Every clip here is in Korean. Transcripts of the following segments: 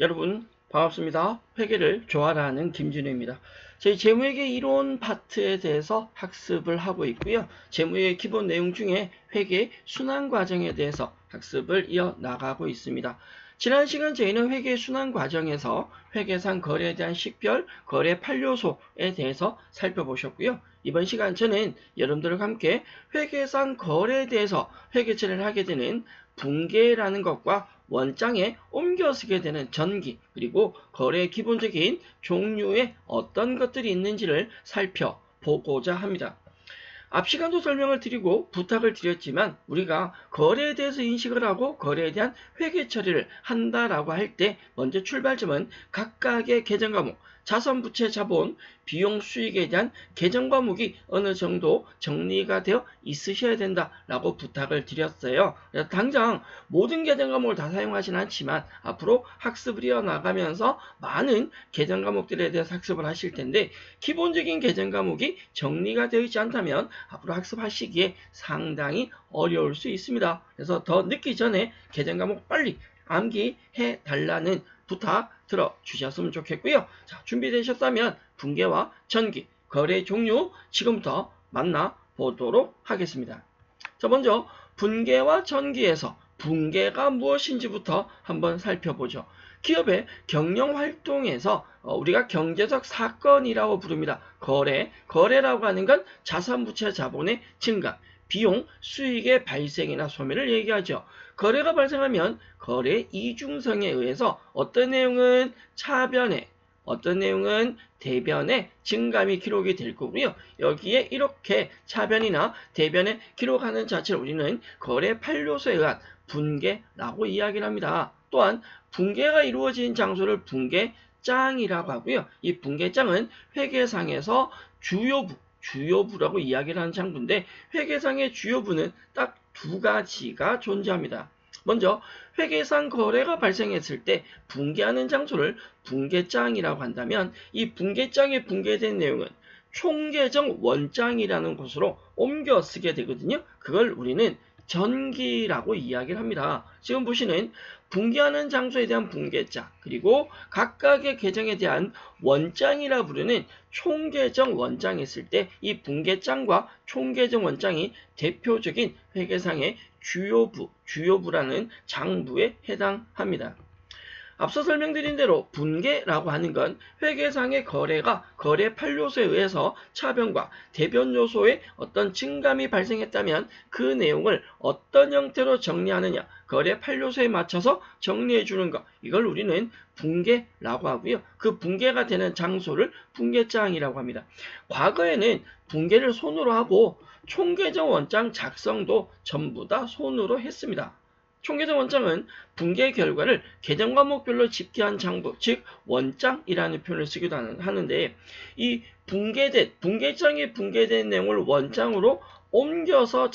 여러분 반갑습니다. 회계를 좋아라 하는 김준호입니다. 저희 재무회계 이론 파트에 대해서 학습을 하고 있고요. 재무회계 기본 내용 중에 회계 순환 과정에 대해서 학습을 이어나가고 있습니다. 지난 시간 저희는 회계 순환 과정에서 회계상 거래에 대한 식별, 거래 8요소에 대해서 살펴보셨고요. 이번 시간 저는 여러분들과 함께 회계상 거래에 대해서 회계 처리를 하게 되는 분계라는 것과 원장에 옮겨 쓰게 되는 전기, 그리고 거래의 기본적인 종류에 어떤 것들이 있는지를 살펴보고자 합니다. 앞 시간도 설명을 드리고 부탁을 드렸지만 우리가 거래에 대해서 인식을 하고 거래에 대한 회계 처리를 한다라고 할 때 먼저 출발점은 각각의 계정 과목, 자산, 부채, 자본, 비용, 수익에 대한 계정 과목이 어느 정도 정리가 되어 있으셔야 된다라고 부탁을 드렸어요. 당장 모든 계정 과목을 다 사용하지는 않지만 앞으로 학습을 이어나가면서 많은 계정 과목들에 대해서 학습을 하실 텐데 기본적인 계정 과목이 정리가 되어 있지 않다면 앞으로 학습하시기에 상당히 어려울 수 있습니다. 그래서 더 늦기 전에 계정 과목 빨리 암기해 달라는 부탁 들어주셨으면 좋겠고요. 자, 준비되셨다면 분계와 전기, 거래 종류 지금부터 만나보도록 하겠습니다. 자, 먼저 분계와 전기에서 분계가 무엇인지부터 한번 살펴보죠. 기업의 경영활동에서 우리가 경제적 사건이라고 부릅니다. 거래라고 하는 건 자산, 부채, 자본의 증가, 비용, 수익의 발생이나 소멸을 얘기하죠. 거래가 발생하면 거래 이중성에 의해서 어떤 내용은 차변에, 어떤 내용은 대변에 증감이 기록이 될 거고요. 여기에 이렇게 차변이나 대변에 기록하는 자체를 우리는 거래 8요소에 의한 분계라고 이야기를 합니다. 또한 분계가 이루어진 장소를 분계장이라고 하고요. 이 분계장은 회계상에서 주요부라고 이야기를 하는 장부인데 회계상의 주요부는 딱 두 가지가 존재합니다. 먼저 회계상 거래가 발생했을 때 분계하는 장소를 분계장이라고 한다면 이 분계장에 분계된 내용은 총계정 원장이라는 곳으로 옮겨 쓰게 되거든요. 그걸 우리는 전기라고 이야기를 합니다. 지금 보시는 분계하는 장소에 대한 분계장, 그리고 각각의 계정에 대한 원장이라 부르는 총계정 원장이 있을 때 이 분계장과 총계정 원장이 대표적인 회계상의 주요부라는 장부에 해당합니다. 앞서 설명드린 대로 분계라고 하는 건 회계상의 거래가 거래 8요소에 의해서 차변과 대변 요소의 어떤 증감이 발생했다면 그 내용을 어떤 형태로 정리하느냐, 거래 8요소에 맞춰서 정리해 주는 것, 이걸 우리는 분계라고 하고요. 그 분계가 되는 장소를 분계장이라고 합니다. 과거에는 분계를 손으로 하고 총계정 원장 작성도 전부 다 손으로 했습니다. 총계정 원장은 분계 결과를 계정 과목별로 집계한 장부, 즉 원장이라는 표현을 쓰기도 하는데 이 분계장에 분계된 내용을 원장으로 옮겨서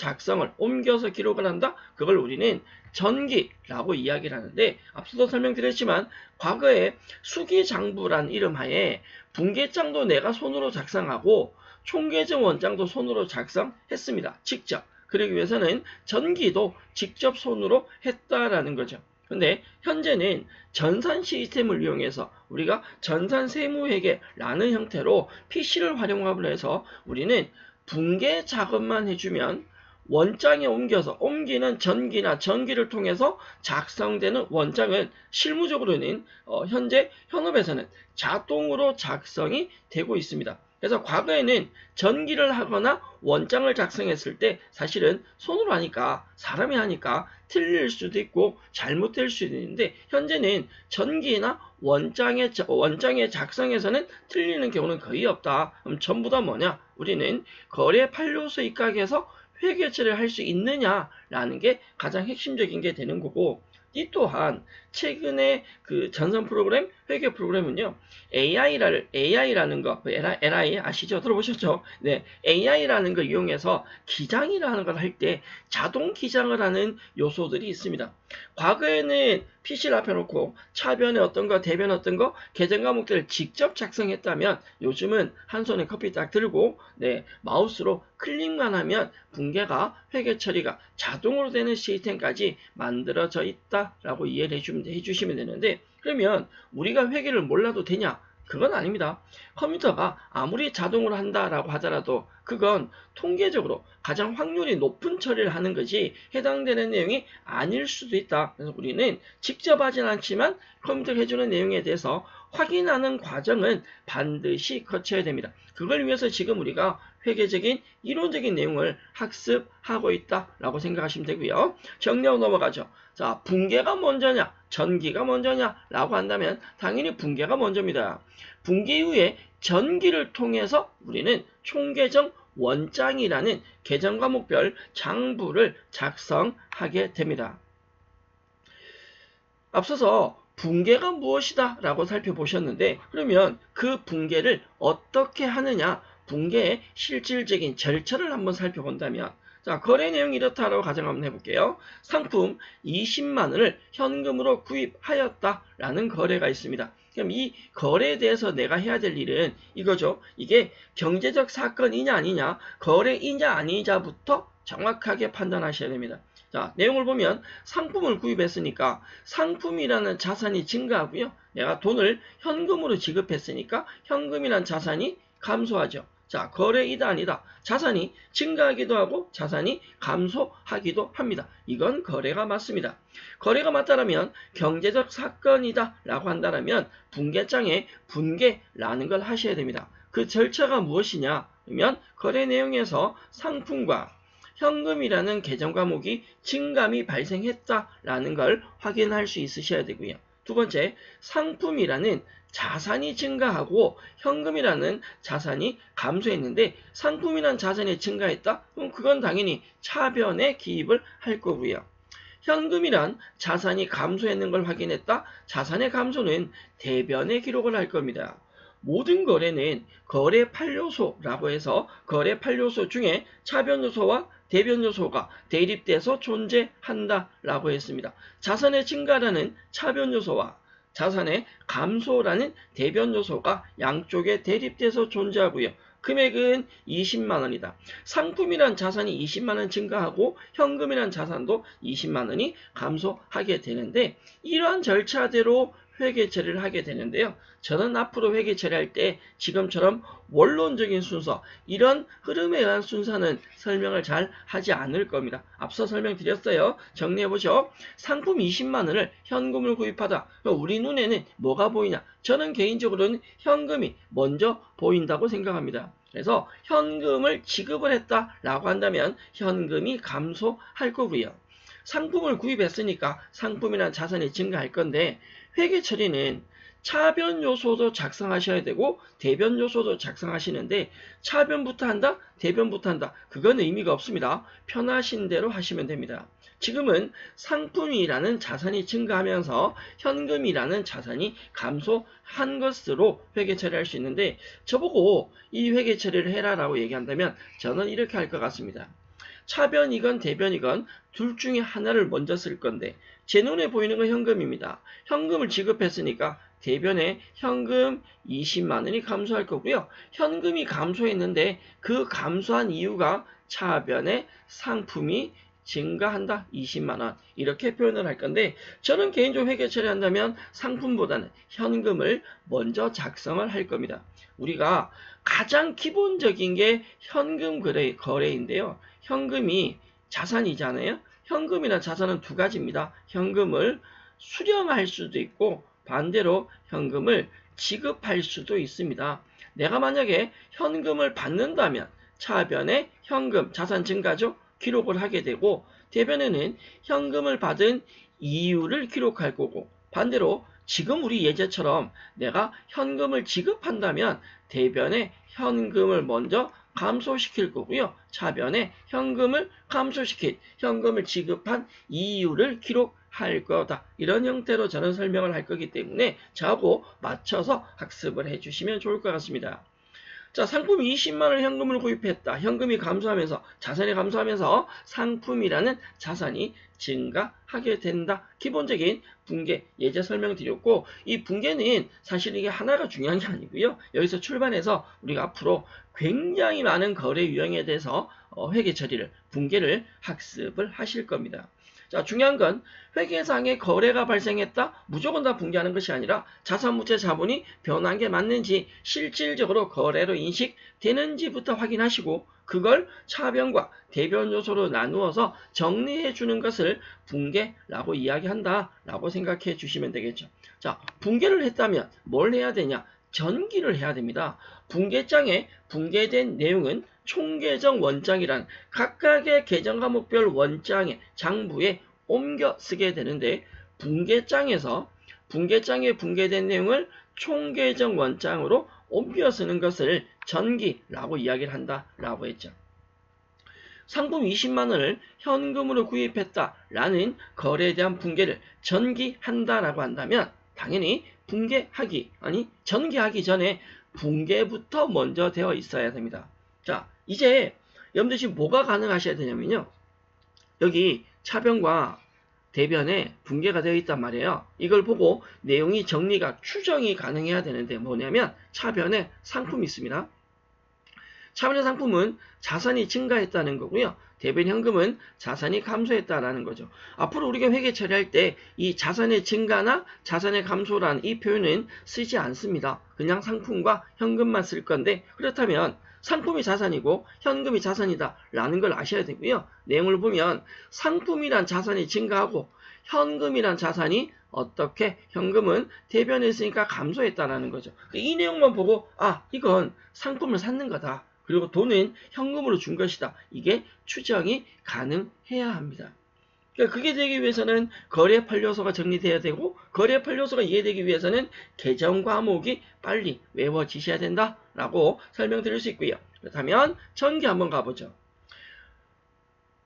옮겨서 기록을 한다. 그걸 우리는 전기라고 이야기를 하는데 앞서도 설명드렸지만 과거에 수기장부란 이름 하에 분계장도 내가 손으로 작성하고 총계정 원장도 손으로 작성했습니다. 직접. 그러기 위해서는 전기도 직접 손으로 했다라는 거죠. 근데 현재는 전산 시스템을 이용해서 우리가 전산 세무회계라는 형태로 PC를 활용을 해서 우리는 분계 작업만 해주면 원장에 옮기는 전기나 전기를 통해서 작성되는 원장은 실무적으로는 현재 현업에서는 자동으로 작성이 되고 있습니다. 그래서 과거에는 전기를 하거나 원장을 작성했을 때 사실은 손으로 하니까 사람이 하니까 틀릴 수도 있고 잘못될 수도 있는데 현재는 전기나 원장의 작성에서는 틀리는 경우는 거의 없다. 그럼 전부 다 뭐냐? 우리는 거래 8요소 입각에서 회계처리를 할 수 있느냐라는 게 가장 핵심적인 게 되는 거고 이 또한 최근에 그 전산 프로그램, 회계 프로그램은요, AI라는 거, LI 아시죠? 들어보셨죠? 네, AI라는 걸 이용해서 기장이라는 걸 할 때 자동 기장을 하는 요소들이 있습니다. 과거에는 PC를 앞에 놓고 차변에 어떤 거, 대변 어떤 거, 계정 과목들을 직접 작성했다면 요즘은 한 손에 커피 딱 들고 네, 마우스로 클릭만 하면 분계가 회계 처리가 자동으로 되는 시스템까지 만들어져 있다라고 이해를 해주시면 되는데 그러면 우리가 회계를 몰라도 되냐? 그건 아닙니다. 컴퓨터가 아무리 자동으로 한다라고 하더라도 그건 통계적으로 가장 확률이 높은 처리를 하는 거지 해당되는 내용이 아닐 수도 있다. 그래서 우리는 직접 하진 않지만 컴퓨터가 해주는 내용에 대해서 확인하는 과정은 반드시 거쳐야 됩니다. 그걸 위해서 지금 우리가 회계적인 이론적인 내용을 학습하고 있다라고 생각하시면 되고요. 정리하고 넘어가죠. 자, 붕괴가 먼저냐, 전기가 먼저냐 라고 한다면 당연히 붕괴가 먼저입니다. 붕괴 이후에 전기를 통해서 우리는 총계정 원장이라는 계정 과목별 장부를 작성하게 됩니다. 앞서서 붕괴가 무엇이다 라고 살펴보셨는데 그러면 그 붕괴를 어떻게 하느냐, 붕괴의 실질적인 절차를 한번 살펴본다면 자, 거래 내용이 이렇다라고 가정 한번 해볼게요. 상품 20만 원을 현금으로 구입하였다라는 거래가 있습니다. 그럼 이 거래에 대해서 내가 해야 될 일은 이거죠. 이게 경제적 사건이냐 아니냐, 거래이냐 아니냐부터 정확하게 판단하셔야 됩니다. 자, 내용을 보면 상품을 구입했으니까 상품이라는 자산이 증가하고요. 내가 돈을 현금으로 지급했으니까 현금이라는 자산이 감소하죠. 자, 거래이다 아니다. 자산이 증가하기도 하고 자산이 감소하기도 합니다. 이건 거래가 맞습니다. 거래가 맞다라면 경제적 사건이다 라고 한다면 붕괴장에 분괴라는 걸 하셔야 됩니다. 그 절차가 무엇이냐? 그러면 거래 내용에서 상품과 현금이라는 계정 과목이 증감이 발생했다라는 걸 확인할 수 있으셔야 되고요. 두 번째, 상품이라는 자산이 증가하고 현금이라는 자산이 감소했는데 상품이라는 자산이 증가했다? 그럼 그건 당연히 차변에 기입을 할 거고요. 현금이란 자산이 감소했는 걸 확인했다? 자산의 감소는 대변에 기록을 할 겁니다. 모든 거래는 거래 8요소라고 해서 거래 8요소 중에 차변 요소와 대변 요소가 대립돼서 존재한다라고 했습니다. 자산의 증가라는 차변 요소와 자산의 감소라는 대변 요소가 양쪽에 대립돼서 존재하고요. 금액은 20만 원이다. 상품이란 자산이 20만 원 증가하고 현금이란 자산도 20만 원이 감소하게 되는데 이러한 절차대로 회계 처리를 하게 되는데요. 저는 앞으로 회계 처리할 때 지금처럼 원론적인 순서, 이런 흐름에 의한 순서는 설명을 잘 하지 않을 겁니다. 앞서 설명드렸어요. 정리해보죠. 상품 20만 원을 현금을 구입하다. 우리 눈에는 뭐가 보이냐? 저는 개인적으로는 현금이 먼저 보인다고 생각합니다. 그래서 현금을 지급을 했다라고 한다면 현금이 감소할 거고요. 상품을 구입했으니까 상품이란 자산이 증가할 건데 회계 처리는 차변 요소도 작성하셔야 되고 대변 요소도 작성하시는데 차변부터 한다? 대변부터 한다? 그건 의미가 없습니다. 편하신 대로 하시면 됩니다. 지금은 상품이라는 자산이 증가하면서 현금이라는 자산이 감소한 것으로 회계 처리할 수 있는데 저보고 이 회계 처리를 해라라고 얘기한다면 저는 이렇게 할 것 같습니다. 차변이건 대변이건 둘 중에 하나를 먼저 쓸 건데 제 눈에 보이는 건 현금입니다. 현금을 지급했으니까 대변에 현금 20만 원이 감소할 거고요. 현금이 감소했는데 그 감소한 이유가 차변에 상품이 증가한다. 20만 원. 이렇게 표현을 할 건데 저는 개인적으로 회계 처리한다면 상품보다는 현금을 먼저 작성을 할 겁니다. 우리가 가장 기본적인 게 현금 거래인데요. 현금이 자산이잖아요. 현금이나 자산은 두 가지입니다. 현금을 수령할 수도 있고 반대로 현금을 지급할 수도 있습니다. 내가 만약에 현금을 받는다면 차변에 현금, 자산 증가죠? 기록을 하게 되고 대변에는 현금을 받은 이유를 기록할 거고 반대로 지금 우리 예제처럼 내가 현금을 지급한다면 대변에 현금을 먼저 감소시킬 거고요. 차변에 현금을 감소시킨 현금을 지급한 이유를 기록할 거다. 이런 형태로 저는 설명을 할 거기 때문에 저하고 맞춰서 학습을 해주시면 좋을 것 같습니다. 자, 상품 20만 원 현금을 구입했다. 현금이 감소하면서 자산이 감소하면서 상품이라는 자산이 증가하게 된다. 기본적인 붕괴 예제 설명드렸고 이 붕괴는 사실 이게 하나가 중요한 게 아니고요. 여기서 출발해서 우리가 앞으로 굉장히 많은 거래 유형에 대해서 회계 처리를 붕괴를 학습을 하실 겁니다. 자, 중요한 건 회계상의 거래가 발생했다 무조건 다 붕괴하는 것이 아니라 자산무채 자본이 변한 게 맞는지 실질적으로 거래로 인식되는지부터 확인하시고 그걸 차변과 대변 요소로 나누어서 정리해 주는 것을 붕괴라고 이야기한다 라고 생각해 주시면 되겠죠. 자, 붕괴를 했다면 뭘 해야 되냐? 전기를 해야 됩니다. 붕괴장에 붕괴된 내용은 총계정 원장이란 각각의 계정 과목별 원장의 장부에 옮겨 쓰게 되는데 붕괴장에 붕괴된 내용을 총계정 원장으로 옮겨 쓰는 것을 전기라고 이야기를 한다라고 했죠. 상품 20만원을 현금으로 구입했다라는 거래에 대한 붕괴를 전기한다라고 한다면 당연히 전기하기 전에 붕괴부터 먼저 되어 있어야 됩니다. 자, 이제 여러분들 지금 뭐가 가능하셔야 되냐면요. 여기 차변과 대변에 붕괴가 되어 있단 말이에요. 이걸 보고 내용이 정리가 추정이 가능해야 되는데 뭐냐면 차변에 상품이 있습니다. 차변의 상품은 자산이 증가했다는 거고요. 대변 현금은 자산이 감소했다라는 거죠. 앞으로 우리가 회계 처리할 때 이 자산의 증가나 자산의 감소라는 이 표현은 쓰지 않습니다. 그냥 상품과 현금만 쓸 건데 그렇다면 상품이 자산이고 현금이 자산이다 라는 걸 아셔야 되고요. 내용을 보면 상품이란 자산이 증가하고 현금이란 자산이 어떻게 현금은 대변에 있으니까 감소했다라는 거죠. 이 내용만 보고 이건 상품을 샀는 거다. 그리고 돈은 현금으로 준 것이다. 이게 추정이 가능해야 합니다. 그러니까 그게 되기 위해서는 거래 판료소가 정리돼야 되고 거래 판료소가 이해되기 위해서는 계정 과목이 빨리 외워지셔야 된다라고 설명드릴 수 있고요. 그렇다면 전기 한번 가보죠.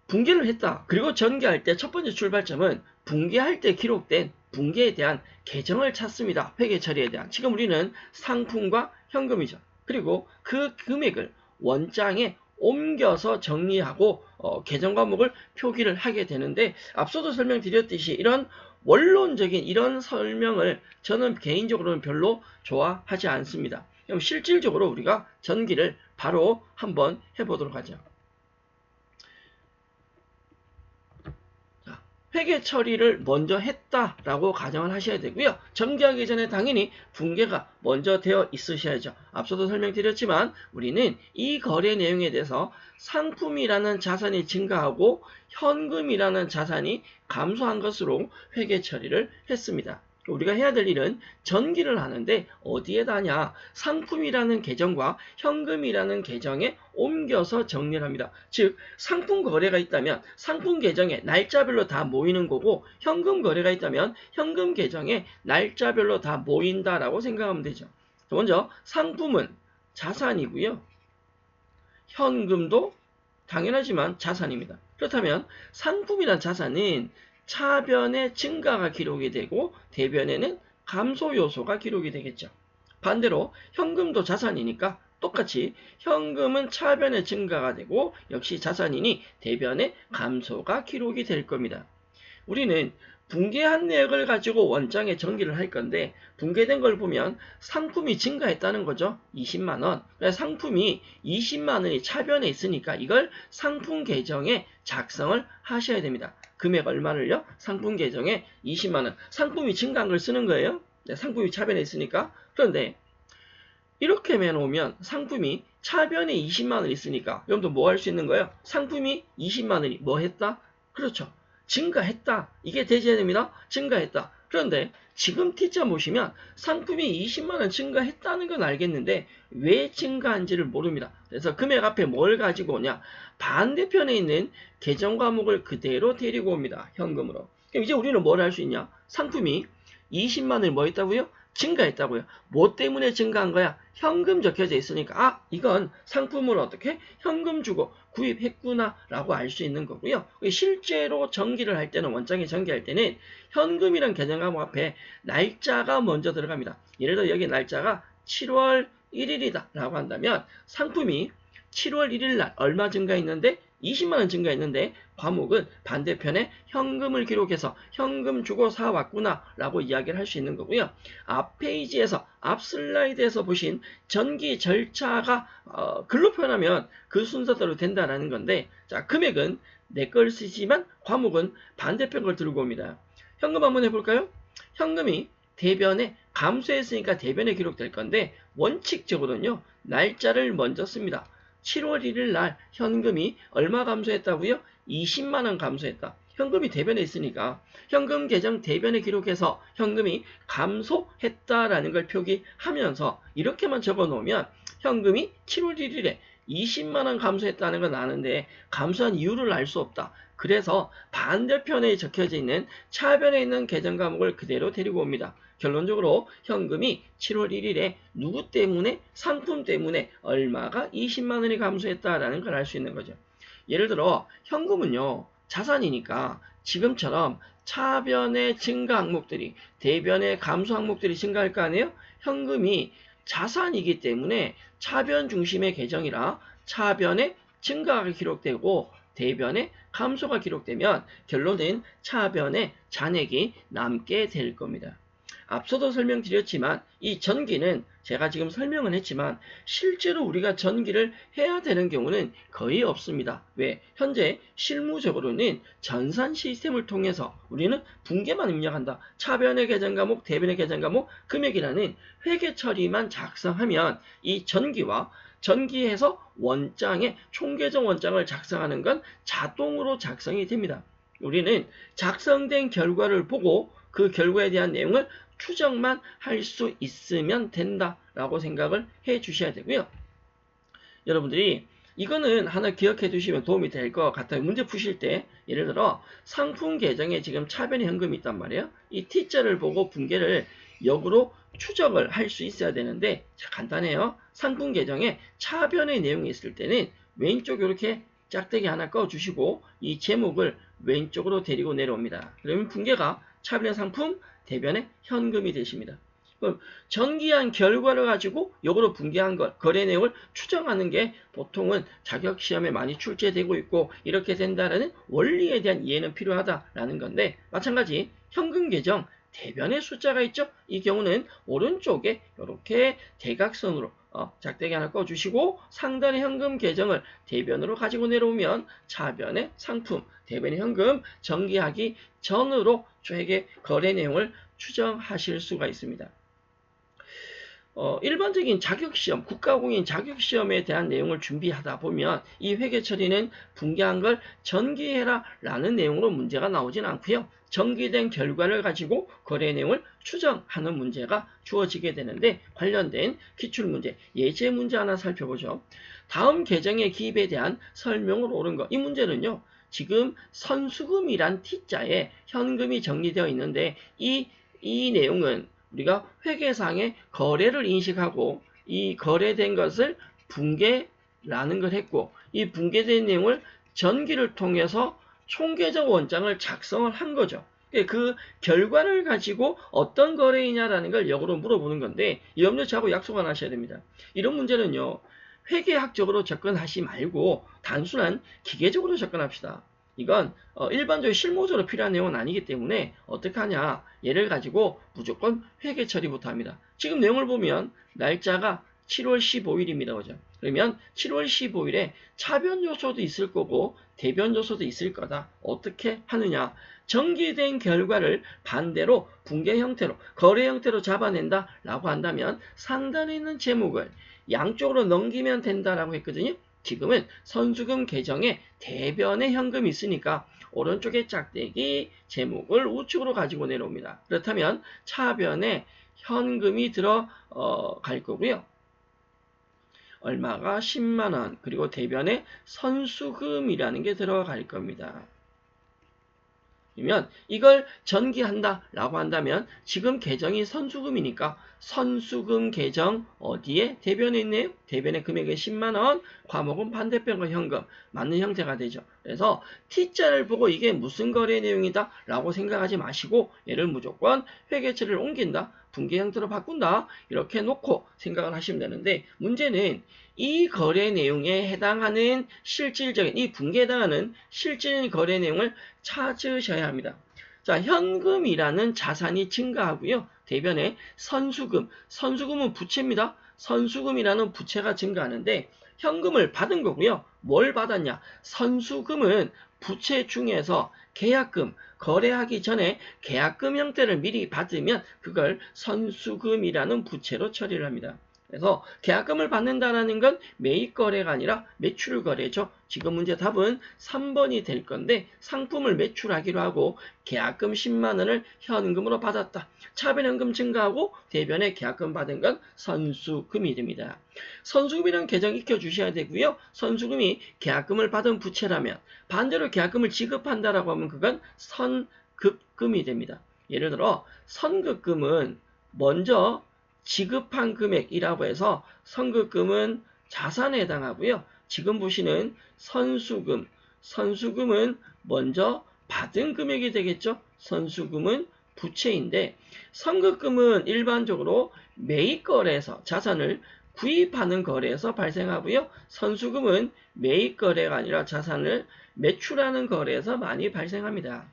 붕괴를 했다. 그리고 전개할 때 첫 번째 출발점은 붕괴할 때 기록된 붕괴에 대한 계정을 찾습니다. 회계 처리에 대한. 지금 우리는 상품과 현금이죠. 그리고 그 금액을 원장에 옮겨서 정리하고 계정 과목을 표기를 하게 되는데 앞서도 설명드렸듯이 이런 원론적인 이런 설명을 저는 개인적으로는 별로 좋아하지 않습니다. 그럼 실질적으로 우리가 전기를 바로 한번 해보도록 하죠. 회계 처리를 먼저 했다라고 가정을 하셔야 되고요. 전개하기 전에 당연히 붕괴가 먼저 되어 있으셔야죠. 앞서도 설명드렸지만 우리는 이 거래 내용에 대해서 상품이라는 자산이 증가하고 현금이라는 자산이 감소한 것으로 회계 처리를 했습니다. 우리가 해야 될 일은 전기를 하는데 어디에다 하냐? 상품이라는 계정과 현금이라는 계정에 옮겨서 정리를 합니다. 즉 상품 거래가 있다면 상품 계정에 날짜별로 다 모이는 거고 현금 거래가 있다면 현금 계정에 날짜별로 다 모인다라고 생각하면 되죠. 먼저 상품은 자산이고요. 현금도 당연하지만 자산입니다. 그렇다면 상품이란 자산은 차변의 증가가 기록이 되고 대변에는 감소 요소가 기록이 되겠죠. 반대로 현금도 자산이니까 똑같이 현금은 차변의 증가가 되고 역시 자산이니 대변의 감소가 기록이 될 겁니다. 우리는 붕괴한 내역을 가지고 원장에 전기를 할 건데 붕괴된 걸 보면 상품이 증가했다는 거죠. 20만원. 상품이 20만원이 차변에 있으니까 이걸 상품 계정에 작성을 하셔야 됩니다. 금액 얼마를요? 상품 계정에 20만원. 상품이 증가한 걸 쓰는 거예요. 네, 상품이 차변에 있으니까. 그런데 이렇게 해놓으면 상품이 차변에 20만원 있으니까 여러분도 뭐 할 수 있는 거예요? 상품이 20만원이 뭐 했다? 그렇죠. 증가했다. 이게 되셔야 됩니다. 증가했다. 그런데 지금 T자 보시면 상품이 20만원 증가했다는 건 알겠는데 왜 증가한지를 모릅니다. 그래서 금액 앞에 뭘 가지고 오냐? 반대편에 있는 계정 과목을 그대로 데리고 옵니다. 현금으로. 그럼 이제 우리는 뭘 할 수 있냐? 상품이 20만원을 뭐 했다고요? 증가했다고요. 뭐 때문에 증가한 거야? 현금 적혀져 있으니까 이건 상품을 어떻게 현금 주고 구입했구나 라고 알 수 있는 거고요. 실제로 전기를 할 때는 원장에 전기할 때는 현금이란 계정 과목 앞에 날짜가 먼저 들어갑니다. 예를 들어 여기 날짜가 7월 1일이다 라고 한다면 상품이 7월 1일 날 얼마 증가했는데 20만원 증가했는데 과목은 반대편에 현금을 기록해서 현금 주고 사왔구나 라고 이야기를 할 수 있는 거고요. 앞 페이지에서 앞 슬라이드에서 보신 전기 절차가 글로 표현하면 그 순서대로 된다라는 건데 자 금액은 내 걸 쓰지만 과목은 반대편 걸 들고 옵니다. 현금 한번 해볼까요? 현금이 대변에 감소했으니까 대변에 기록될 건데 원칙적으로는요. 날짜를 먼저 씁니다. 7월 1일 날 현금이 얼마 감소했다고요? 20만 원 감소했다. 현금이 대변에 있으니까 현금 계정 대변에 기록해서 현금이 감소했다라는 걸 표기하면서 이렇게만 적어 놓으면 현금이 7월 1일에 20만 원 감소했다는 건 아는데 감소한 이유를 알 수 없다. 그래서 반대편에 적혀져 있는 차변에 있는 계정 과목을 그대로 데리고 옵니다. 결론적으로 현금이 7월 1일에 누구 때문에 상품 때문에 얼마가 20만 원이 감소했다라는 걸 알 수 있는 거죠. 예를 들어 현금은요. 자산이니까 지금처럼 차변의 증가 항목들이 대변의 감소 항목들이 증가할 거 아니에요? 현금이 자산이기 때문에 차변 중심의 계정이라 차변의 증가가 기록되고 대변의 감소가 기록되면 결론은 차변의 잔액이 남게 될 겁니다. 앞서도 설명드렸지만 이 전기는 제가 지금 설명은 했지만 실제로 우리가 전기를 해야 되는 경우는 거의 없습니다. 왜? 현재 실무적으로는 전산 시스템을 통해서 우리는 붕괴만 입력한다. 차변의 계정 과목, 대변의 계정 과목, 금액이라는 회계 처리만 작성하면 이 전기와 전기해서 원장의 총계정 원장을 작성하는 건 자동으로 작성이 됩니다. 우리는 작성된 결과를 보고 그 결과에 대한 내용을 추정만 할 수 있으면 된다라고 생각을 해 주셔야 되고요. 여러분들이 이거는 하나 기억해 두시면 도움이 될 것 같아요. 문제 푸실 때 예를 들어 상품 계정에 지금 차변의 현금이 있단 말이에요. 이 T자를 보고 붕괴를 역으로 추적을 할 수 있어야 되는데 자, 간단해요. 상품 계정에 차변의 내용이 있을 때는 왼쪽 이렇게 짝대기 하나 꺼주시고 이 제목을 왼쪽으로 데리고 내려옵니다. 그러면 붕괴가 차변의 상품, 대변의 현금이 되십니다. 그럼 전기한 결과를 가지고 역으로 붕괴한 것, 거래 내용을 추정하는 게 보통은 자격시험에 많이 출제되고 있고 이렇게 된다는 원리에 대한 이해는 필요하다라는 건데 마찬가지 현금 계정 대변의 숫자가 있죠. 이 경우는 오른쪽에 이렇게 대각선으로 작대기 하나 꺼주시고 상단의 현금 계정을 대변으로 가지고 내려오면 차변의 상품, 대변의 현금 전기하기 전으로 회계 거래 내용을 추정하실 수가 있습니다. 일반적인 자격시험, 국가공인 자격시험에 대한 내용을 준비하다 보면 이 회계 처리는 붕괴한 걸 전기해라 라는 내용으로 문제가 나오진 않고요. 전기된 결과를 가지고 거래 내용을 추정하는 문제가 주어지게 되는데 관련된 기출문제, 예제 문제 하나 살펴보죠. 다음 계정의 기입에 대한 설명을 옳은 것. 이 문제는요. 지금 선수금이란 T자에 현금이 정리되어 있는데 이 내용은 우리가 회계상의 거래를 인식하고 이 거래된 것을 붕괴라는 걸 했고 이 붕괴된 내용을 전기를 통해서 총계정 원장을 작성을 한 거죠. 그 결과를 가지고 어떤 거래이냐라는 걸 역으로 물어보는 건데 여러분들 저하고 약속 하나 하셔야 됩니다. 이런 문제는요. 회계학적으로 접근하지 말고 단순한 기계적으로 접근합시다. 이건 일반적으로 실무적으로 필요한 내용은 아니기 때문에 어떻게 하냐 얘를 가지고 무조건 회계 처리부터 합니다. 지금 내용을 보면 날짜가 7월 15일입니다. 그죠? 그러면 7월 15일에 차변 요소도 있을 거고 대변 요소도 있을 거다. 어떻게 하느냐 전기된 결과를 반대로 붕괴 형태로 거래 형태로 잡아낸다 라고 한다면 상단에 있는 제목을 양쪽으로 넘기면 된다라고 했거든요. 지금은 선수금 계정에 대변의 현금이 있으니까 오른쪽에 짝대기 제목을 우측으로 가지고 내려옵니다. 그렇다면 차변에 현금이 들어갈 거고요. 얼마가 10만원 그리고 대변에 선수금이라는 게 들어갈 겁니다. 그러면 이걸 전기한다 라고 한다면 지금 계정이 선수금이니까 선수금 계정 어디에 대변에 있네요. 대변의 금액은 10만원 과목은 반대편과 현금 맞는 형태가 되죠. 그래서 T자를 보고 이게 무슨 거래 내용이다 라고 생각하지 마시고 얘를 무조건 회계처리를 옮긴다 붕괴 형태로 바꾼다 이렇게 놓고 생각을 하시면 되는데 문제는 이 거래 내용에 해당하는 실질적인 이 붕괴에 해당하는 실질 거래 내용을 찾으셔야 합니다. 자, 현금이라는 자산이 증가하고요. 대변에 선수금은 부채입니다. 선수금이라는 부채가 증가하는데 현금을 받은 거고요. 뭘 받았냐? 선수금은 부채 중에서 계약금, 거래하기 전에 계약금 형태를 미리 받으면 그걸 선수금이라는 부채로 처리를 합니다. 그래서 계약금을 받는다는 건 매입 거래가 아니라 매출 거래죠. 지금 문제 답은 3번이 될 건데 상품을 매출하기로 하고 계약금 10만 원을 현금으로 받았다. 차변현금 증가하고 대변에 계약금 받은 건 선수금이 됩니다. 선수금이라는 계정 익혀주셔야 되고요. 선수금이 계약금을 받은 부채라면 반대로 계약금을 지급한다라고 하면 그건 선급금이 됩니다. 예를 들어 선급금은 먼저 지급한 금액이라고 해서 선급금은 자산에 해당하고요. 지금 보시는 선수금은 먼저 받은 금액이 되겠죠. 선수금은 부채인데 선급금은 일반적으로 매입거래에서 자산을 구입하는 거래에서 발생하고요. 선수금은 매입거래가 아니라 자산을 매출하는 거래에서 많이 발생합니다.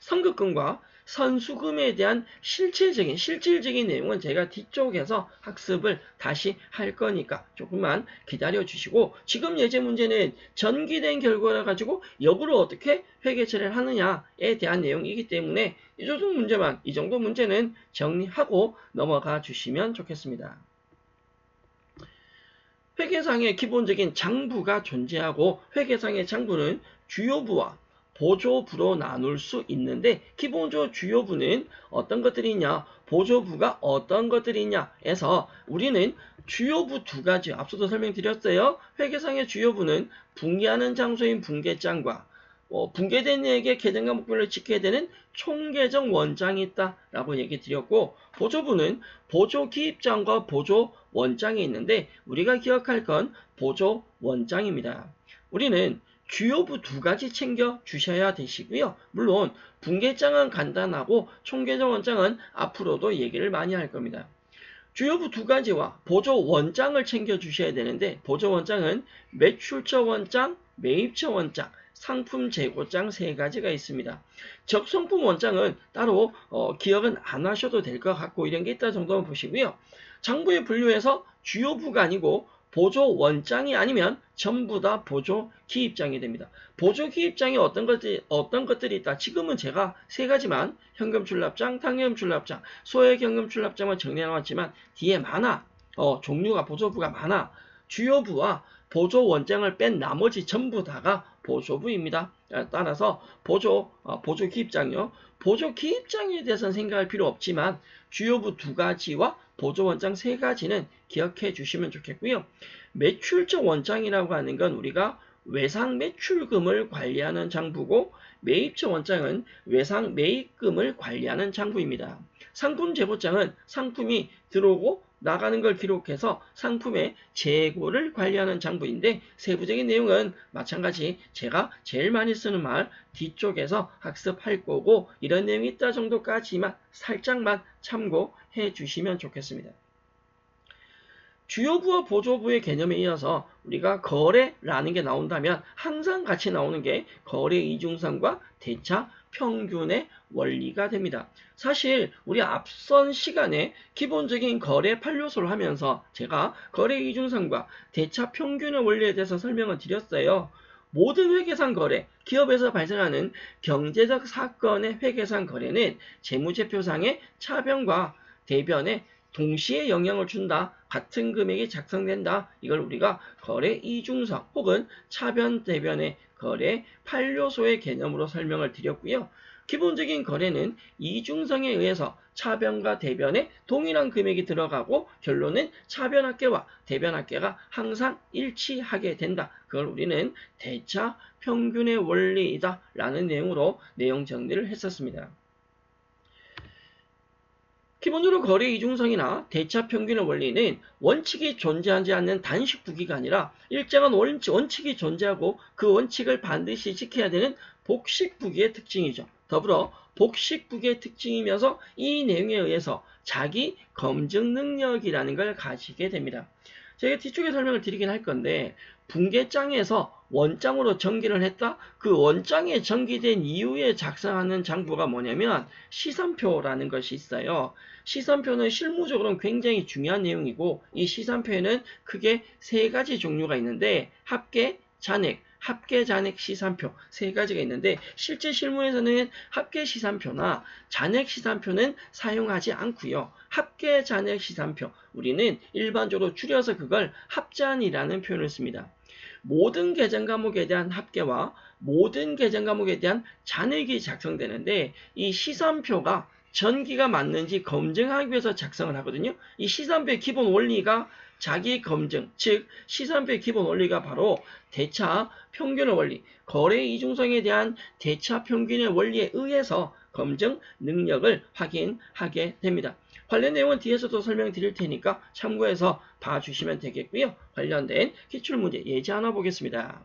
선급금과 선수금에 대한 실질적인 내용은 제가 뒤쪽에서 학습을 다시 할 거니까 조금만 기다려 주시고 지금 예제 문제는 전기된 결과를 가지고 역으로 어떻게 회계 처리를 하느냐에 대한 내용이기 때문에 이 정도 문제는 정리하고 넘어가 주시면 좋겠습니다. 회계상의 기본적인 장부가 존재하고 회계상의 장부는 주요부와 보조부로 나눌 수 있는데 기본적으로 주요부는 어떤 것들이 있냐, 보조부가 어떤 것들이 있냐 해서 우리는 주요부 두 가지 앞서도 설명드렸어요. 회계상의 주요부는 붕괴하는 장소인 붕괴장과 붕괴된 이에게 계정과 목표를 지켜야 되는 총계정 원장이 있다라고 얘기 드렸고 보조부는 보조 기입장과 보조 원장이 있는데 우리가 기억할 건 보조 원장입니다. 우리는 주요부 두 가지 챙겨 주셔야 되시고요. 물론 붕괴장은 간단하고 총계정 원장은 앞으로도 얘기를 많이 할 겁니다. 주요부 두 가지와 보조 원장을 챙겨 주셔야 되는데 보조 원장은 매출처 원장, 매입처 원장, 상품 재고장 세 가지가 있습니다. 적성품 원장은 따로 기억은 안 하셔도 될 것 같고 이런 게 있다 정도만 보시고요. 장부에 분류해서 주요부가 아니고 보조 원장이 아니면 전부 다 보조 기입장이 됩니다. 보조 기입장이 어떤 것들이 있다. 지금은 제가 세 가지만 현금 출납장, 당해금 출납장, 소액 현금 출납장만 정리해 놓았지만 뒤에 많아. 종류가 보조부가 많아. 주요부와 보조 원장을 뺀 나머지 전부 다가 보조부입니다. 따라서 보조 기입장이요. 보조 기입장에 대해서는 생각할 필요 없지만 주요부 두 가지와 보조 원장 세 가지는 기억해 주시면 좋겠고요. 매출처 원장이라고 하는 건 우리가 외상 매출금을 관리하는 장부고 매입처 원장은 외상 매입금을 관리하는 장부입니다. 상품 재고장은 상품이 들어오고 나가는 걸 기록해서 상품의 재고를 관리하는 장부인데 세부적인 내용은 마찬가지 제가 제일 많이 쓰는 말 뒤쪽에서 학습할 거고 이런 내용이 있다 정도까지만 살짝만 참고해 주시면 좋겠습니다. 주요부와 보조부의 개념에 이어서 우리가 거래라는 게 나온다면 항상 같이 나오는 게 거래 이중성과 대차 평균의 원리가 됩니다. 사실 우리 앞선 시간에 기본적인 거래 8요소를 하면서 제가 거래 이중성과 대차 평균의 원리에 대해서 설명을 드렸어요. 모든 회계상 거래, 기업에서 발생하는 경제적 사건의 회계상 거래는 재무제표상의 차변과 대변에 동시에 영향을 준다. 같은 금액이 작성된다. 이걸 우리가 거래 이중성 혹은 차변 대변의 거래 8요소의 개념으로 설명을 드렸고요. 기본적인 거래는 이중성에 의해서 차변과 대변에 동일한 금액이 들어가고 결론은 차변합계와 대변합계가 항상 일치하게 된다. 그걸 우리는 대차 평균의 원리이다 라는 내용으로 내용 정리를 했었습니다. 기본적으로 거래 이중성이나 대차 평균의 원리는 원칙이 존재하지 않는 단식부기가 아니라 일정한 원칙이 존재하고 그 원칙을 반드시 지켜야 되는 복식부기의 특징이죠. 더불어 복식부기의 특징이면서 이 내용에 의해서 자기 검증 능력이라는 걸 가지게 됩니다. 제가 뒤쪽에 설명을 드리긴 할 건데 붕괴장에서 원장으로 전기를 했다? 그 원장에 전기된 이후에 작성하는 장부가 뭐냐면 시산표라는 것이 있어요. 시산표는 실무적으로는 굉장히 중요한 내용이고 이 시산표에는 크게 세 가지 종류가 있는데 합계, 잔액, 합계 잔액 시산표 세 가지가 있는데 실제 실무에서는 합계 시산표나 잔액 시산표는 사용하지 않고요. 합계 잔액 시산표 우리는 일반적으로 줄여서 그걸 합잔이라는 표현을 씁니다. 모든 계정 과목에 대한 합계와 모든 계정 과목에 대한 잔액이 작성되는데 이 시산표가 전기가 맞는지 검증하기 위해서 작성을 하거든요. 이 시산표의 기본 원리가 자기 검증, 즉 시산표의 기본 원리가 바로 대차 평균의 원리, 거래 이중성에 대한 대차 평균의 원리에 의해서 검증 능력을 확인하게 됩니다. 관련 내용은 뒤에서도 설명드릴 테니까 참고해서 봐주시면 되겠고요. 관련된 기출문제 예제 하나 보겠습니다.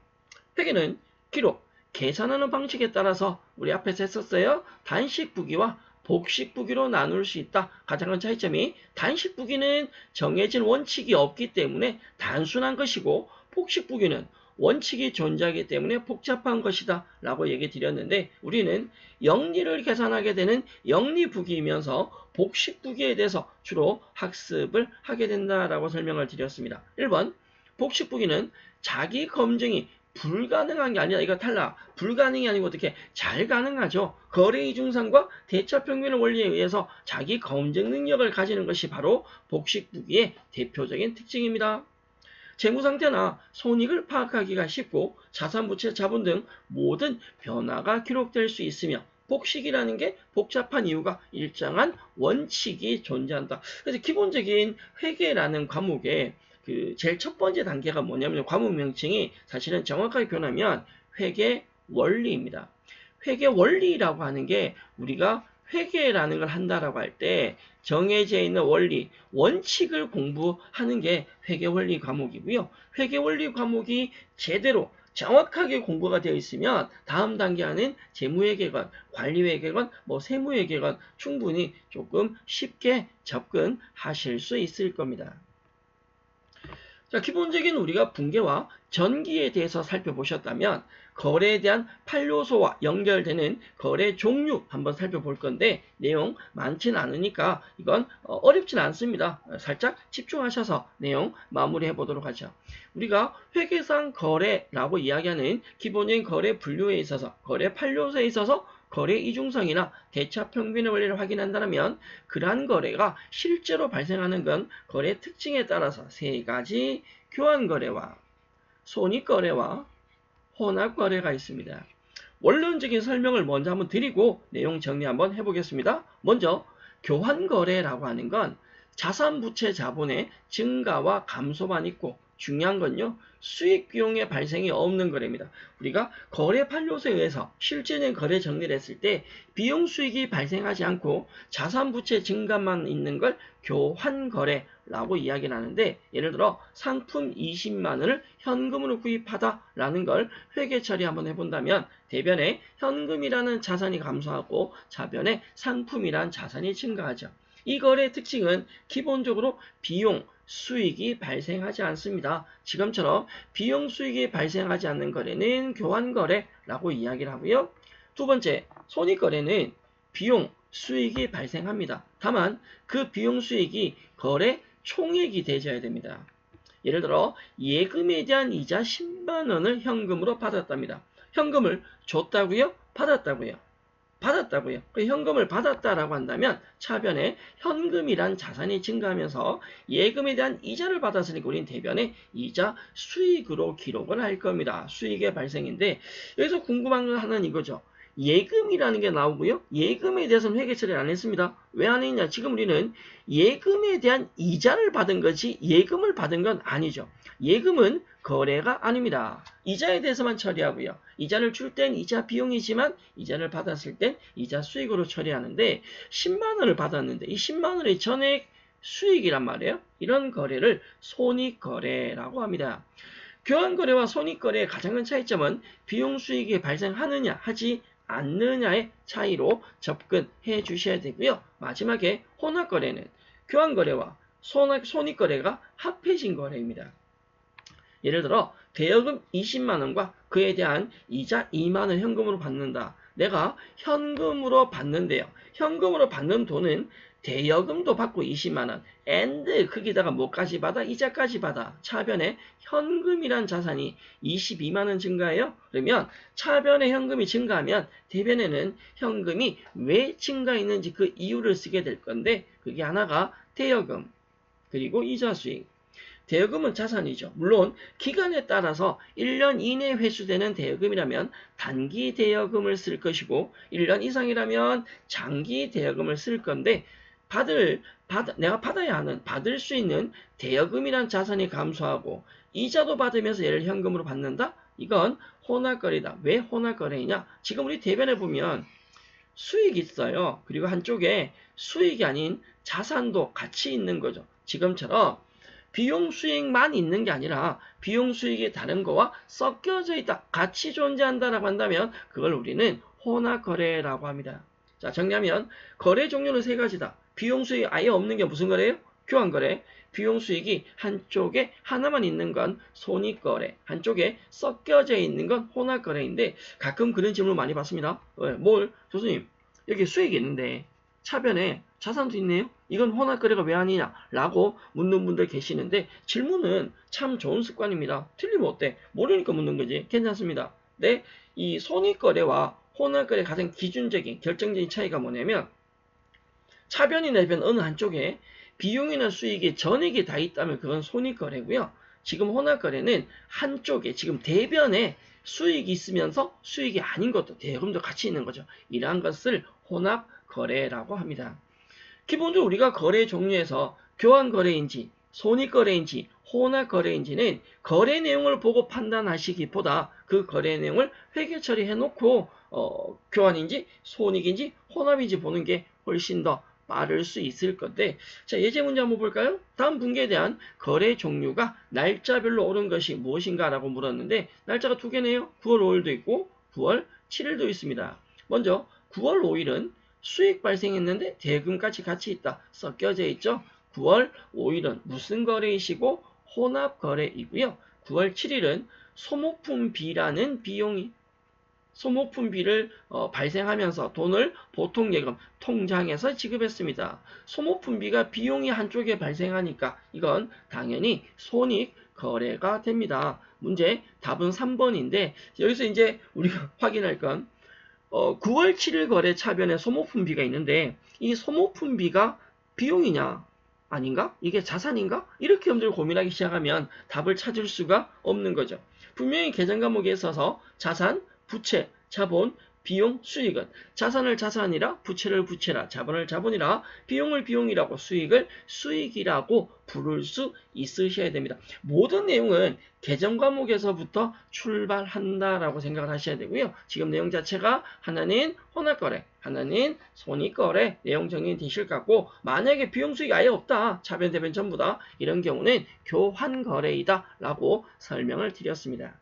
회계는 기록, 계산하는 방식에 따라서 우리 앞에서 했었어요. 단식부기와 복식부기로 나눌 수 있다. 가장 큰 차이점이 단식부기는 정해진 원칙이 없기 때문에 단순한 것이고 복식부기는 원칙이 존재하기 때문에 복잡한 것이다 라고 얘기 드렸는데 우리는 영리를 계산하게 되는 영리부기이면서 복식부기에 대해서 주로 학습을 하게 된다라고 설명을 드렸습니다. 1번 복식부기는 자기 검증이 불가능한 게 아니라 이거 탈락. 불가능이 아니고 어떻게 잘 가능하죠. 거래 이중상과 대차 평균의 원리에 의해서 자기 검증 능력을 가지는 것이 바로 복식부기의 대표적인 특징입니다. 재무상태나 손익을 파악하기가 쉽고 자산부채, 자본 등 모든 변화가 기록될 수 있으며 복식이라는 게 복잡한 이유가 일정한 원칙이 존재한다. 그래서 기본적인 회계라는 과목에 제일 첫 번째 단계가 뭐냐면 과목 명칭이 사실은 정확하게 표현하면 회계 원리입니다. 회계 원리라고 하는 게 우리가 회계라는 걸 한다라고 할 때 정해져 있는 원리, 원칙을 공부하는 게 회계 원리 과목이고요. 회계 원리 과목이 제대로 정확하게 공부가 되어 있으면 다음 단계하는 재무회계건, 관리회계건, 세무회계건 충분히 조금 쉽게 접근하실 수 있을 겁니다. 자, 기본적인 우리가 분계와 전기에 대해서 살펴보셨다면 거래에 대한 8요소와 연결되는 거래 종류 한번 살펴볼 건데 내용 많지는 않으니까 이건 어렵진 않습니다. 살짝 집중하셔서 내용 마무리해 보도록 하죠. 우리가 회계상 거래라고 이야기하는 기본적인 거래 분류에 있어서 거래 8요소에 있어서 거래 이중성이나 대차 평균의 원리를 확인한다면 그러한 거래가 실제로 발생하는 건 거래 특징에 따라서 세 가지 교환거래와 손익거래와 혼합거래가 있습니다. 원론적인 설명을 먼저 한번 드리고 내용 정리 한번 해보겠습니다. 먼저 교환거래라고 하는 건 자산부채 자본의 증가와 감소만 있고 중요한 건요. 수익 비용의 발생이 없는 거래입니다. 우리가 거래 8요소에 의해서 실제는 거래 정리를 했을 때 비용 수익이 발생하지 않고 자산부채 증가만 있는 걸 교환거래라고 이야기를 하는데 예를 들어 상품 20만 원을 현금으로 구입하다라는 걸 회계 처리 한번 해본다면 대변에 현금이라는 자산이 감소하고 좌변에 상품이라는 자산이 증가하죠. 이 거래의 특징은 기본적으로 비용, 수익이 발생하지 않습니다. 지금처럼 비용 수익이 발생하지 않는 거래는 교환거래라고 이야기를 하고요. 두 번째, 손익거래는 비용, 수익이 발생합니다. 다만 그 비용 수익이 거래 총액이 되어야 됩니다. 예를 들어 예금에 대한 이자 10만 원을 현금으로 받았답니다. 현금을 줬다고요? 받았다고요? 받았다고요. 그 현금을 받았다라고 한다면 차변에 현금이란 자산이 증가하면서 예금에 대한 이자를 받았으니까 우리는 대변에 이자 수익으로 기록을 할 겁니다. 수익의 발생인데 여기서 궁금한 건 하나는 이거죠. 예금이라는 게 나오고요. 예금에 대해서는 회계 처리를 안 했습니다. 왜 안 했냐? 지금 우리는 예금에 대한 이자를 받은 거지 예금을 받은 건 아니죠. 예금은 거래가 아닙니다. 이자에 대해서만 처리하고요. 이자를 줄 땐 이자 비용이지만 이자를 받았을 땐 이자 수익으로 처리하는데 10만 원을 받았는데 이 10만 원의 전액 수익이란 말이에요. 이런 거래를 손익거래라고 합니다. 교환거래와 손익거래의 가장 큰 차이점은 비용 수익이 발생하느냐 하지 않느냐의 차이로 접근해 주셔야 되고요. 마지막에 혼합거래는 교환거래와 손익거래가 합해진 거래입니다. 예를 들어 대여금 20만원과 그에 대한 이자 2만원 현금으로 받는다. 내가 현금으로 받는데요. 현금으로 받는 돈은 대여금도 받고 20만원, and 거기다가 뭐까지 받아? 이자까지 받아. 차변에 현금이란 자산이 22만원 증가해요. 그러면 차변에 현금이 증가하면 대변에는 현금이 왜 증가했는지 그 이유를 쓰게 될 건데, 그게 하나가 대여금, 그리고 이자 수익. 대여금은 자산이죠. 물론 기간에 따라서 1년 이내 회수되는 대여금이라면 단기 대여금을 쓸 것이고, 1년 이상이라면 장기 대여금을 쓸 건데, 내가 받아야 하는, 받을 수 있는 대여금이란 자산이 감소하고 이자도 받으면서 얘를 현금으로 받는다? 이건 혼합거래다. 왜 혼합거래이냐? 지금 우리 대변에 보면 수익이 있어요. 그리고 한쪽에 수익이 아닌 자산도 같이 있는 거죠. 지금처럼 비용 수익만 있는 게 아니라 비용 수익이 다른 거와 섞여져 있다, 같이 존재한다라고 한다면 그걸 우리는 혼합거래라고 합니다. 자, 정리하면 거래 종류는 세 가지다. 비용 수익이 아예 없는 게 무슨 거래예요? 교환거래. 비용 수익이 한쪽에 하나만 있는 건 손익거래, 한쪽에 섞여져 있는 건 혼합거래인데, 가끔 그런 질문을 많이 받습니다. 뭘? 교수님, 여기 수익이 있는데 차변에 자산도 있네요? 이건 혼합거래가 왜 아니냐? 라고 묻는 분들 계시는데, 질문은 참 좋은 습관입니다. 틀리면 어때? 모르니까 묻는 거지. 괜찮습니다. 네, 이 손익거래와 혼합거래 가장 기준적인 결정적인 차이가 뭐냐면, 차변이나 대변 어느 한쪽에 비용이나 수익이 전액이 다 있다면 그건 손익거래고요. 지금 혼합거래는 한쪽에 지금 대변에 수익이 있으면서 수익이 아닌 것도, 대여금도 같이 있는 거죠. 이러한 것을 혼합거래라고 합니다. 기본적으로 우리가 거래 종류에서 교환거래인지 손익거래인지 혼합거래인지는 거래 내용을 보고 판단하시기보다 그 거래 내용을 회계 처리해놓고 교환인지 손익인지 혼합인지 보는 게 훨씬 더 빠를 수 있을 건데, 자, 예제 문제 한번 볼까요? 다음 분기에 대한 거래 종류가 날짜별로 오른 것이 무엇인가 라고 물었는데, 날짜가 두 개네요. 9월 5일도 있고 9월 7일도 있습니다. 먼저 9월 5일은 수익 발생했는데 대금까지 같이 있다, 섞여져 있죠. 9월 5일은 무슨 거래이시고 혼합거래이고요. 9월 7일은 소모품비라는 비용이, 소모품비를 발생하면서 돈을 보통예금 통장에서 지급했습니다. 소모품비가 비용이 한쪽에 발생하니까 이건 당연히 손익거래가 됩니다. 문제 답은 3번인데, 여기서 이제 우리가 확인할 건 9월 7일 거래 차변에 소모품비가 있는데, 이 소모품비가 비용이냐 아닌가? 이게 자산인가? 이렇게 여러분들 고민하기 시작하면 답을 찾을 수가 없는 거죠. 분명히 계정 과목에 있어서 자산, 부채, 자본, 비용, 수익은 자산을 자산이라, 부채를 부채라, 자본을 자본이라, 비용을 비용이라고, 수익을 수익이라고 부를 수 있으셔야 됩니다. 모든 내용은 계정 과목에서부터 출발한다라고 생각을 하셔야 되고요. 지금 내용 자체가 하나는 혼합거래, 하나는 손익거래 내용 정리 되실 것 같고, 만약에 비용 수익이 아예 없다, 차변 대변 전부 다, 이런 경우는 교환거래이다 라고 설명을 드렸습니다.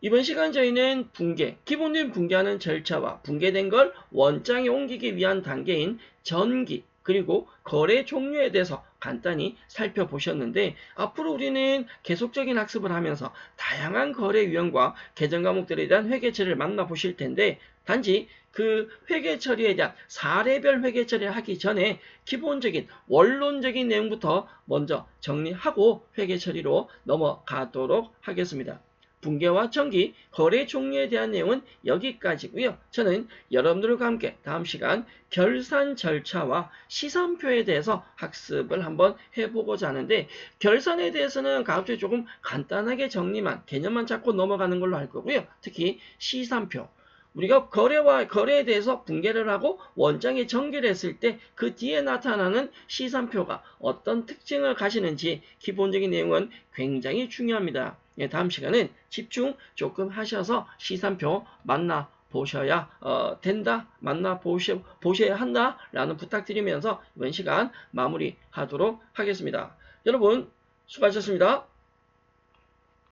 이번 시간 저희는 붕괴, 기본적인 붕괴하는 절차와 붕괴된 걸 원장에 옮기기 위한 단계인 전기, 그리고 거래 종류에 대해서 간단히 살펴보셨는데, 앞으로 우리는 계속적인 학습을 하면서 다양한 거래 유형과 계정 과목들에 대한 회계 처리를 만나보실 텐데, 단지 그 회계 처리에 대한 사례별 회계 처리를 하기 전에 기본적인 원론적인 내용부터 먼저 정리하고 회계 처리로 넘어가도록 하겠습니다. 붕괴와 전기, 거래 종류에 대한 내용은 여기까지고요. 저는 여러분들과 함께 다음 시간 결산 절차와 시산표에 대해서 학습을 한번 해보고자 하는데, 결산에 대해서는 가급적 조금 간단하게 정리만, 개념만 잡고 넘어가는 걸로 할 거고요. 특히 시산표, 우리가 거래에 대해서 붕괴를 하고 원장에 전개를 했을 때 그 뒤에 나타나는 시산표가 어떤 특징을 가지는지 기본적인 내용은 굉장히 중요합니다. 예, 다음 시간은 집중 조금 하셔서 시산표 만나보셔야 된다, 만나보셔야 한다 라는 부탁드리면서 이번 시간 마무리하도록 하겠습니다. 여러분 수고하셨습니다.